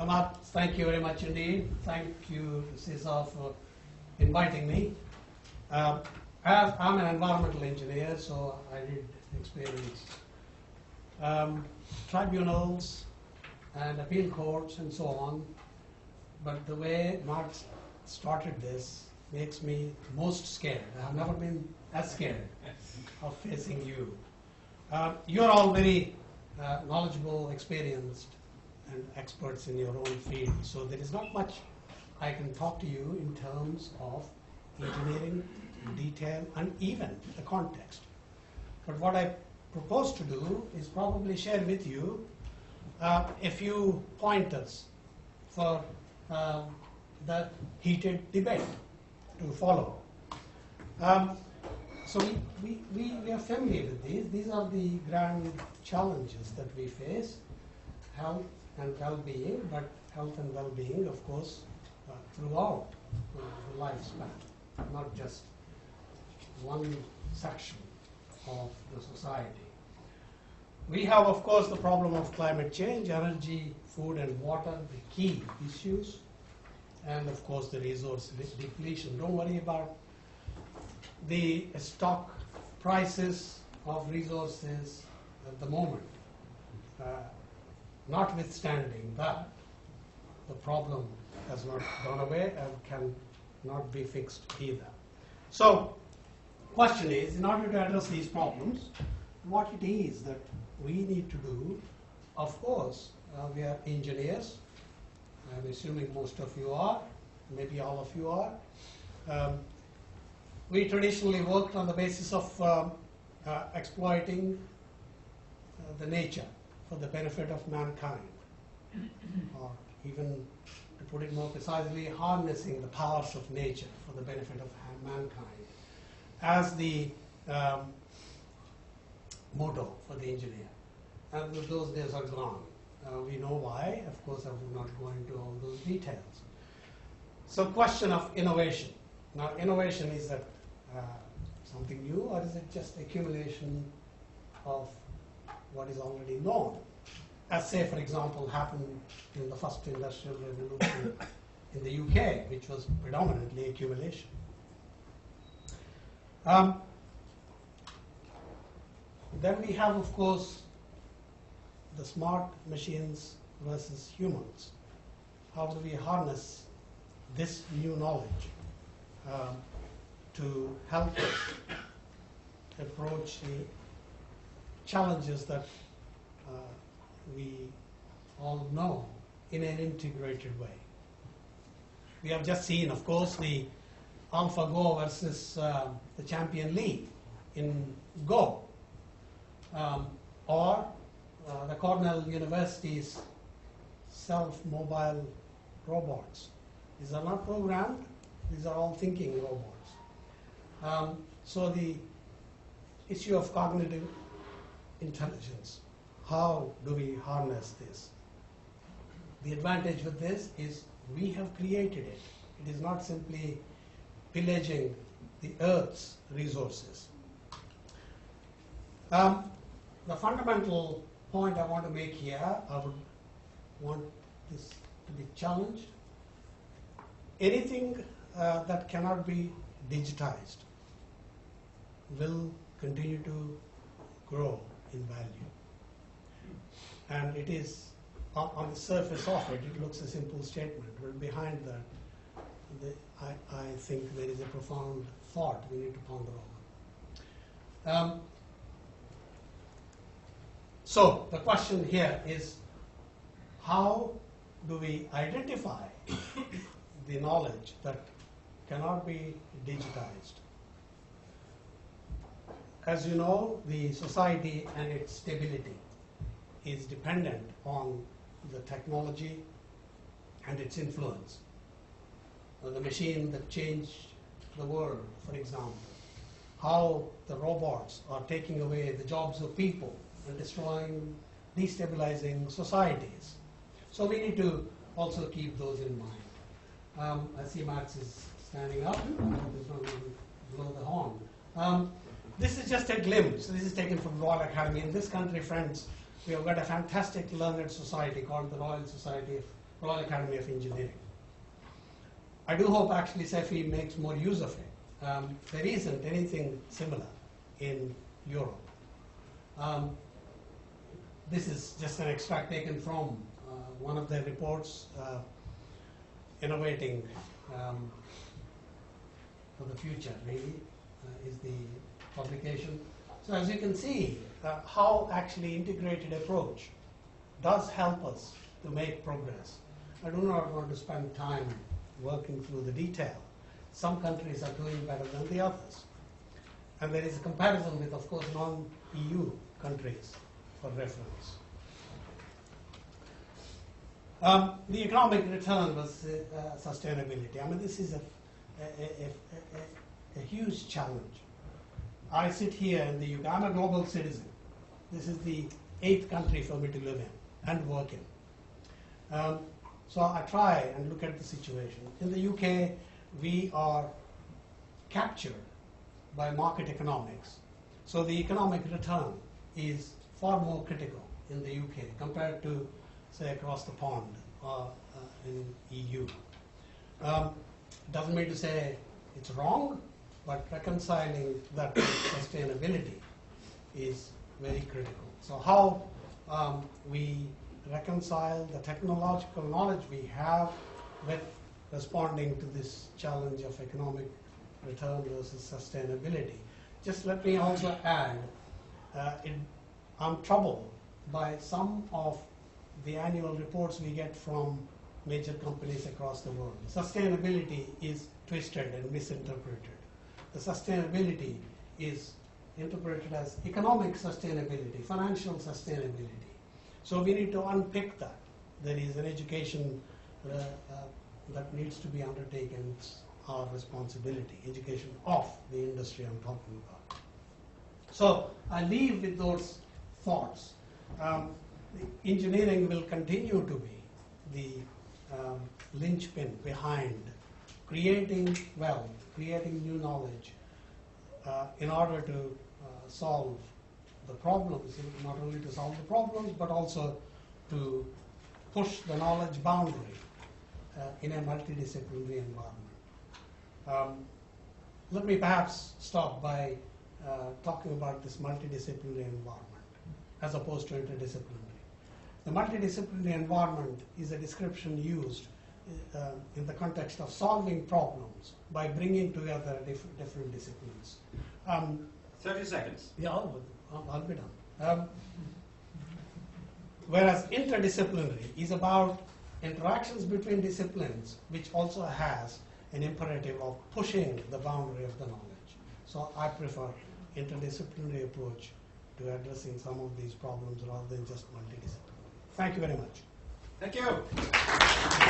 Amat, thank you very much indeed. Thank you, Cesar, for inviting me. As I'm an environmental engineer, so I did experience tribunals and appeal courts and so on. But the way Marx started this makes me most scared. I have never been as scared of facing you. You're all very knowledgeable, experienced, and experts in your own field. So there is not much I can talk to you in terms of engineering, detail, and even the context. But what I propose to do is probably share with you a few pointers for the heated debate to follow. So we are familiar with these. These are the grand challenges that we face: health and well-being, but health and well-being, of course, throughout the lifespan, not just one section of the society. We have, of course, the problem of climate change, energy, food and water, the key issues, and of course the resource depletion. Don't worry about the stock prices of resources at the moment. Notwithstanding that, the problem has not gone away and can not be fixed either. So, question is, in order to address these problems, what it is that we need to do. Of course, we are engineers. I'm assuming most of you are, maybe all of you are. We traditionally worked on the basis of exploiting the nature for the benefit of mankind, or even, to put it more precisely, harnessing the powers of nature for the benefit of mankind as the motto for the engineer. And those days are gone. We know why. Of course, I will not go into all those details. So, question of innovation. Now, innovation, is that something new, or is it just accumulation of what is already known? As, say, for example, happened in the first industrial revolution in the UK, which was predominantly accumulation. Then we have, of course, the smart machines versus humans. How do we harness this new knowledge to help us approach the challenges that we all know in an integrated way? We have just seen, of course, the AlphaGo versus the Champion League in Go, or the Cornell University's self-mobile robots. These are not programmed, these are all thinking robots. So the issue of cognitive intelligence, how do we harness this? The advantage with this is we have created it. It is not simply pillaging the Earth's resources. The fundamental point I want to make here, I would want this to be challenged. Anything that cannot be digitized will continue to grow in value. And it is, on the surface of it, it looks a simple statement, but behind that, I think there is a profound thought we need to ponder over. So the question here is, how do we identify the knowledge that cannot be digitized? As you know, the society and its stability is dependent on the technology and its influence. The machine that changed the world, for example, how the robots are taking away the jobs of people and destroying, destabilizing societies. So we need to also keep those in mind. I see Max is standing up. There's no need to blow the horn. This is just a glimpse. This is taken from Royal Academy. In this country, friends, we have got a fantastic learned society called the Royal Society of Royal Academy of Engineering. I do hope actually CEFI makes more use of it. There isn't anything similar in Europe. This is just an extract taken from one of their reports, Innovating for the Future, really, is the publication. So as you can see, how actually integrated approach does help us to make progress. I do not want to spend time working through the detail. Some countries are doing better than the others. And there is a comparison with, of course, non-EU countries for reference. The economic return was sustainability. I mean, this is a huge challenge. I sit here in the UK. I'm a global citizen. This is the 8th country for me to live in and work in. So I try and look at the situation. In the UK, we are captured by market economics. So the economic return is far more critical in the UK compared to, say, across the pond or in EU. Doesn't mean to say it's wrong, but reconciling that with sustainability is very critical. So how we reconcile the technological knowledge we have with responding to this challenge of economic return versus sustainability. Just let me also add, I'm troubled by some of the annual reports we get from major companies across the world. Sustainability is twisted and misinterpreted. The sustainability is interpreted as economic sustainability, financial sustainability. So we need to unpick that. There is an education that needs to be undertaken. It's our responsibility, education of the industry I'm talking about. So I leave with those thoughts. Engineering will continue to be the linchpin behind creating wealth, creating new knowledge in order to solve the problems, not only to solve the problems, but also to push the knowledge boundary in a multidisciplinary environment. Let me perhaps stop by talking about this multidisciplinary environment as opposed to interdisciplinary. The multidisciplinary environment is a description used in the context of solving problems by bringing together different disciplines. 30 seconds. Yeah, I'll be done. Whereas interdisciplinary is about interactions between disciplines, which also has an imperative of pushing the boundary of the knowledge. So I prefer interdisciplinary approach to addressing some of these problems rather than just multidisciplinary. Thank you very much. Thank you.